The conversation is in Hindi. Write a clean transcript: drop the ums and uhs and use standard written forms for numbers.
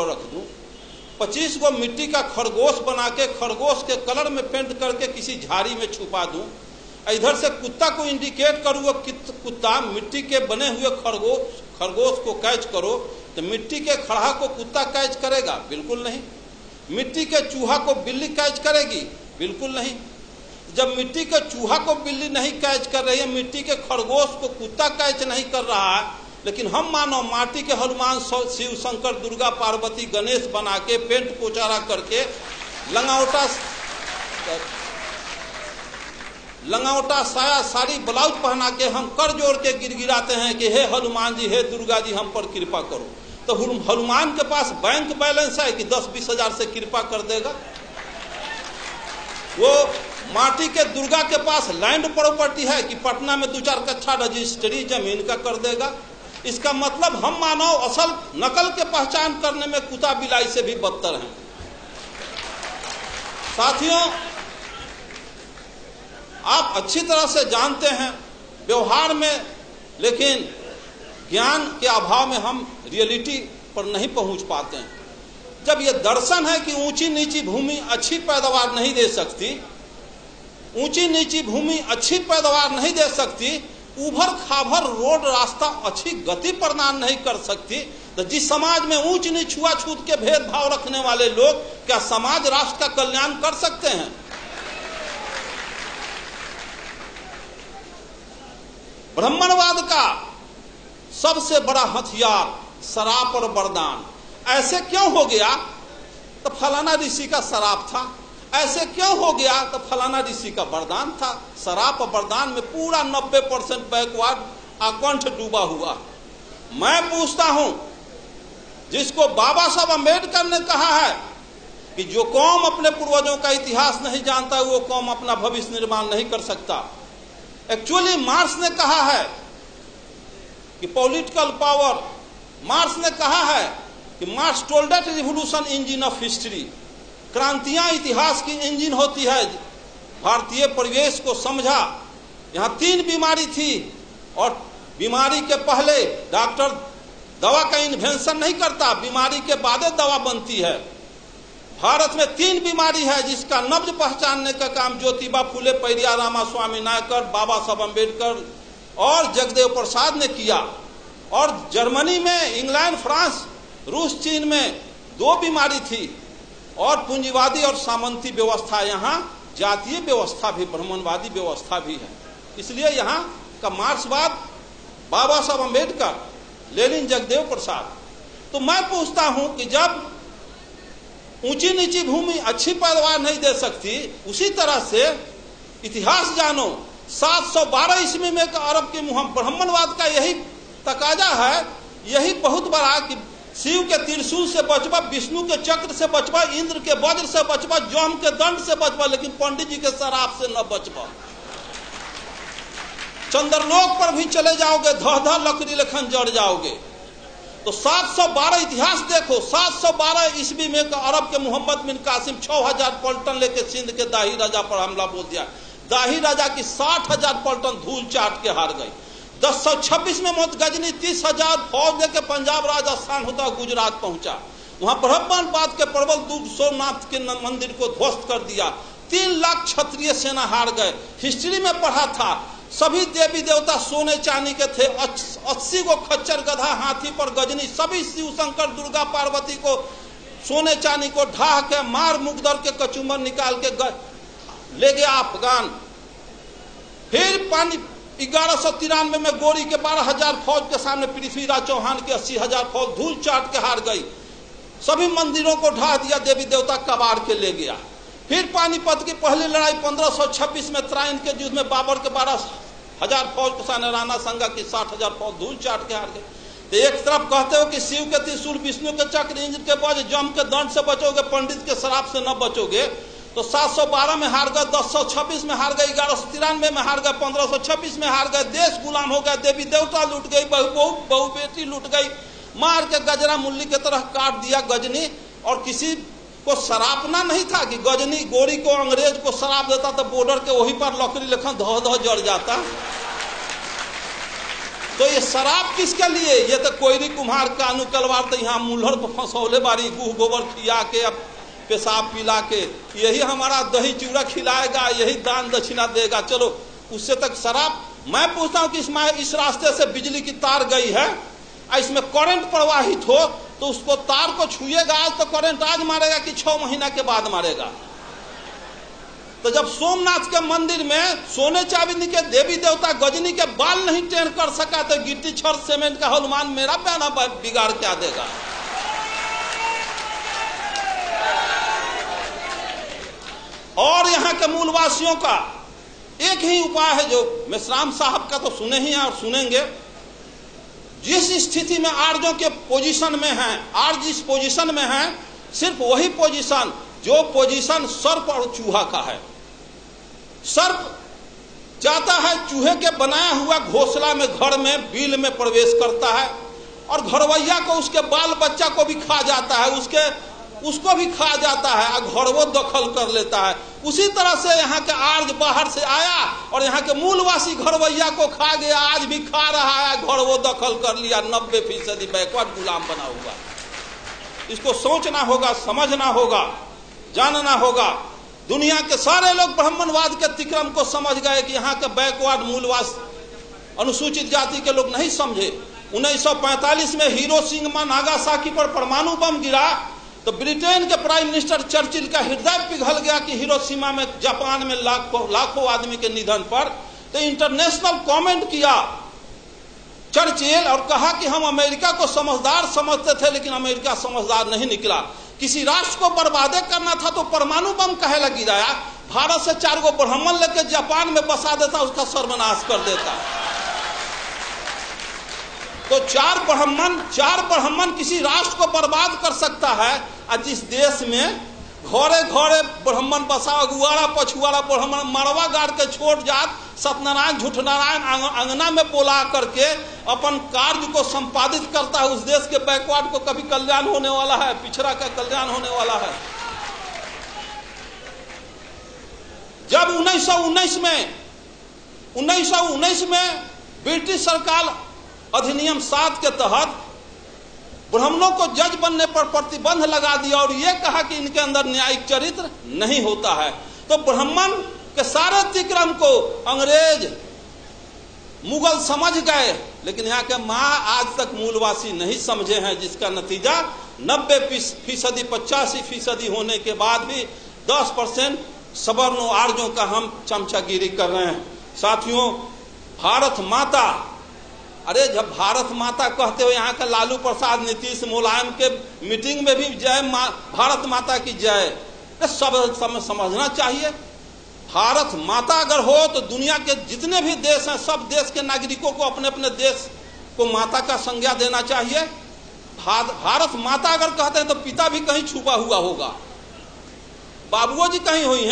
ऊपर रख दूं, 25 गो मिट्टी का खरगोश बना के खरगोश के कलर में पेंट करके किसी झाड़ी में छुपा दूं, इधर से कुत्ता को इंडिकेट करूँ वो कुत्ता मिट्टी के बने हुए खरगोश को कैच करो, तो मिट्टी के खड़हा को कुत्ता कैच करेगा? बिल्कुल नहीं। मिट्टी के चूहा को बिल्ली कैच करेगी? बिल्कुल नहीं। जब मिट्टी के चूहा को बिल्ली नहीं कैच कर रही है, मिट्टी के खरगोश को कुत्ता कैच नहीं कर रहा है, लेकिन हम मानो माटी के हनुमान, शिव, शंकर, दुर्गा, पार्वती, गणेश बना के पेंट पोचारा करके लंगावटा साया साड़ी ब्लाउज पहना के हम कर जोड़ के गिड़गिड़ाते हैं कि हे हनुमान जी, हे दुर्गा जी, हम पर कृपा करो। तो हनुमान के पास बैंक बैलेंस है कि 10-20 हजार से कृपा कर देगा? वो माटी के दुर्गा के पास लैंड प्रॉपर्टी है कि पटना में 2-4 कट्ठा रजिस्ट्री जमीन का कर देगा? इसका मतलब हम मानव असल नकल के पहचान करने में कुत्ता बिलाई से भी बदतर हैं। साथियों, आप अच्छी तरह से जानते हैं व्यवहार में, लेकिन ज्ञान के अभाव में हम रियलिटी पर नहीं पहुंच पाते हैं। जब यह दर्शन है कि ऊंची नीची भूमि अच्छी पैदावार नहीं दे सकती, ऊंची नीची भूमि अच्छी पैदावार नहीं दे सकती, उभर खाभर रोड रास्ता अच्छी गति प्रदान नहीं कर सकती, तो जिस समाज में ऊंच नीच छुआछूत के भेदभाव रखने वाले लोग क्या समाज राष्ट्र का कल्याण कर सकते हैं? ब्राह्मणवाद का सबसे बड़ा हथियार शराब और वरदान। ऐसे क्यों हो गया? तो फलाना ऋषि का शराब था। ऐसे क्यों हो गया? तो फलाना ऋषि का वरदान था। शराब और वरदान में पूरा 90% बैकवर्ड आकंठ डूबा हुआ। मैं पूछता हूं, जिसको बाबा साहब अम्बेडकर ने कहा है कि जो कौम अपने पूर्वजों का इतिहास नहीं जानता वो कौम अपना भविष्य निर्माण नहीं कर सकता, एक्चुअली मार्क्स ने कहा है कि पॉलिटिकल पावर, मार्क्स ने कहा है कि Marx told that revolution engine of history, क्रांतियां इतिहास की इंजन होती है। भारतीय परिवेश को समझा, यहां 3 बीमारी थी और बीमारी के पहले डॉक्टर दवा का इन्वेंशन नहीं करता, बीमारी के बाद दवा बनती है। भारत में 3 बीमारी है जिसका नब्ज पहचानने का काम ज्योतिबा फुले, पेरियार रामास्वामी नायकर, बाबा साहब अम्बेडकर और जगदेव प्रसाद ने किया। और जर्मनी में, इंग्लैंड, फ्रांस, रूस, चीन में 2 बीमारी थी, और पूंजीवादी और सामंती व्यवस्था, यहाँ जातीय व्यवस्था भी, ब्राह्मणवादी व्यवस्था भी है। इसलिए यहाँ का मार्क्सवाद बाबा साहब अम्बेडकर, लेनिन, जगदेव प्रसाद। तो मैं पूछता हूं कि जब ऊंची नीची भूमि अच्छी पैदावार नहीं दे सकती, उसी तरह से इतिहास जानो, 712 ईस्वी में अरब के ब्राह्मणवाद का यही तकाजा है, यही बहुत बड़ा कि शिव के त्रिशूल से बचबा, विष्णु के चक्र से बचबा, इंद्र के वज्र से बचबा, जम के दंड से बचबा, लेकिन पंडित जी के शराब से न बचबा। चंद्रलोक पर भी चले जाओगे, धह लकड़ी लेखन जड़ जाओगे। तो 712 इतिहास देखो, 712 ईस्वी में अरब के मोहम्मद बिन कासिम 6000 पलटन लेके सिंध के दाही राजा पर हमला बोल दिया। दाही राजा की 60,000 पलटन धूल चाट के हार गई। 1026 में गजनी 30,000 फौज लेके पंजाब, राजस्थान होता गुजरात पहुंचा। वहां ब्राह्मणवाद के प्रबल दूत सोमनाथ के मंदिर को ध्वस्त कर दिया। 3 लाख क्षत्रिय सेना हार गए। हिस्ट्री में पढ़ा था, सभी देवी देवता सोने चांदी के थे। 80 को खच्चर, गधा, हाथी पर गजनी, सभी शिव, शंकर, दुर्गा, पार्वती को सोने चांदी को ढाह के मार मुकदर के कचूमर निकाल के ले गया अफगान। फिर 1193 में गोरी के 12,000 फौज के सामने पृथ्वीराज चौहान की 80,000 फौज धूल चाट के हार गई। सभी मंदिरों को ढा दिया, देवी देवता कबाड़ के ले गया। फिर पानीपत की पहली लड़ाई 1526 में त्राइन के युद्ध में बाबर के 12,000 फौज के सामने राणा संगा की 60,000 फौज धूल चाट के हार गई। तो एक तरफ कहते हो कि शिव के त्रिशूल, विष्णु के चक्र, इंद्र के वज्र, जम के दंड से बचोगे, पंडित के शराब से न बचोगे। तो 712 में हार गए, 1026 में हार गए, 1193 में हार गए, 1526 में हार गए। देश गुलाम हो गया, देवी देवता लूट गई, बहु बेटी लूट गई, मार के गजरा मुल्ली की तरह काट दिया गजनी। और किसी को सरापना नहीं था कि गजनी गोरी को अंग्रेज को शराब देता तो बॉर्डर के वहीं पर लकड़ी लेखन धह धह जड़ जाता। तो ये शराब किसके लिए? ये तो कोयरी कुम्हार कानू कलवार तो यहाँ मुल्हर पर फंसौले बारी, गुह गोबर खिया के, अब पेशाब पिला के, यही हमारा दही चूड़ा खिलाएगा, यही दान दक्षिणा देगा। चलो उससे तक शराब। मैं पूछता हूँ कि इसमें इस रास्ते से बिजली की तार गई है, इसमें करंट प्रवाहित हो तो उसको तार को छुएगा आज तो करंट आज मारेगा कि 6 महीना के बाद मारेगा? तो जब सोमनाथ के मंदिर में सोने चांदी के देवी देवता गजनी के बाल नहीं टेढ़ कर सका तो गिट्टी छड़ सीमेंट का हनुमान मेरा बयाना बिगाड़ क्या देगा? और यहाँ के मूलवासियों का एक ही उपाय है, जो मेश्राम साहब का तो सुने ही हैं और सुनेंगे। जिस स्थिति में आर्यों के पोजीशन में हैं, आर्य जिस पोजीशन में हैं, सिर्फ वही पोजीशन जो पोजीशन सर्प और चूहा का है। सर्प जाता है चूहे के बनाया हुआ घोंसला में, घर में बिल में प्रवेश करता है और घरवैया को, उसके बाल बच्चा को भी खा जाता है, उसको भी खा जाता है और घरवो दखल कर लेता है। उसी तरह से यहाँ के आर्य बाहर से आया और यहाँ के मूलवासी घरवैया को खा गया, आज भी खा रहा है, घरवो दखल कर लिया। 90% बैकवर्ड गुलाम बना हुआ। इसको सोचना होगा, समझना होगा, जानना होगा। दुनिया के सारे लोग ब्राह्मणवाद के तिक्रम को समझ गए कि यहाँ के बैकवर्ड मूलवास अनुसूचित जाति के लोग नहीं समझे। 1945 में हिरोशिमा नागासाकी पर परमाणु बम गिरा तो ब्रिटेन के प्राइम मिनिस्टर चर्चिल का हृदय पिघल गया कि हिरोशिमा में, जापान में लाखों आदमी के निधन पर। तो इंटरनेशनल कमेंट किया चर्चिल और कहा कि हम अमेरिका को समझदार समझते थे लेकिन अमेरिका समझदार नहीं निकला। किसी राष्ट्र को बर्बादे करना था तो परमाणु बम काहे लग गिराया? भारत से 4 गो ब्राह्मण लेकर जापान में बसा देता, उसका सर्वनाश कर देता। तो 4 ब्राह्मण किसी राष्ट्र को बर्बाद कर सकता है। और जिस देश में घरे घरे ब्राह्मण बसा, अगुआड़ा पछुआड़ा ब्राह्मण मरवा गाड़ के छोड़ जात, सत्यनारायण झूठनारायण अंगना में बोला करके अपन कार्य को संपादित करता है, उस देश के बैकवर्ड को कभी कल्याण होने वाला है? पिछड़ा का कल्याण होने वाला है? जब 1919 में ब्रिटिश सरकार अधिनियम 7 के तहत ब्राह्मणों को जज बनने पर प्रतिबंध लगा दिया और यह कहा कि इनके अंदर न्यायिक चरित्र नहीं होता है, तो ब्राह्मण के सारे तिक्रम को अंग्रेज मुगल समझ गए, लेकिन यहाँ के माँ आज तक मूलवासी नहीं समझे हैं, जिसका नतीजा 90% 85% होने के बाद भी 10% सवर्णों आर्यों का हम चमचागिरी कर रहे हैं। साथियों, भारत माता, अरे जब भारत माता कहते हो, यहाँ का लालू प्रसाद, नीतीश, मुलायम के मीटिंग में भी जय भारत माता की जय, सब समझना चाहिए। भारत माता अगर हो तो दुनिया के जितने भी देश हैं, सब देश के नागरिकों को अपने अपने देश को माता का संज्ञा देना चाहिए। भारत माता अगर कहते हैं तो पिता भी कहीं छुपा हुआ होगा, बाबुओ जी कहीं हुई हैं।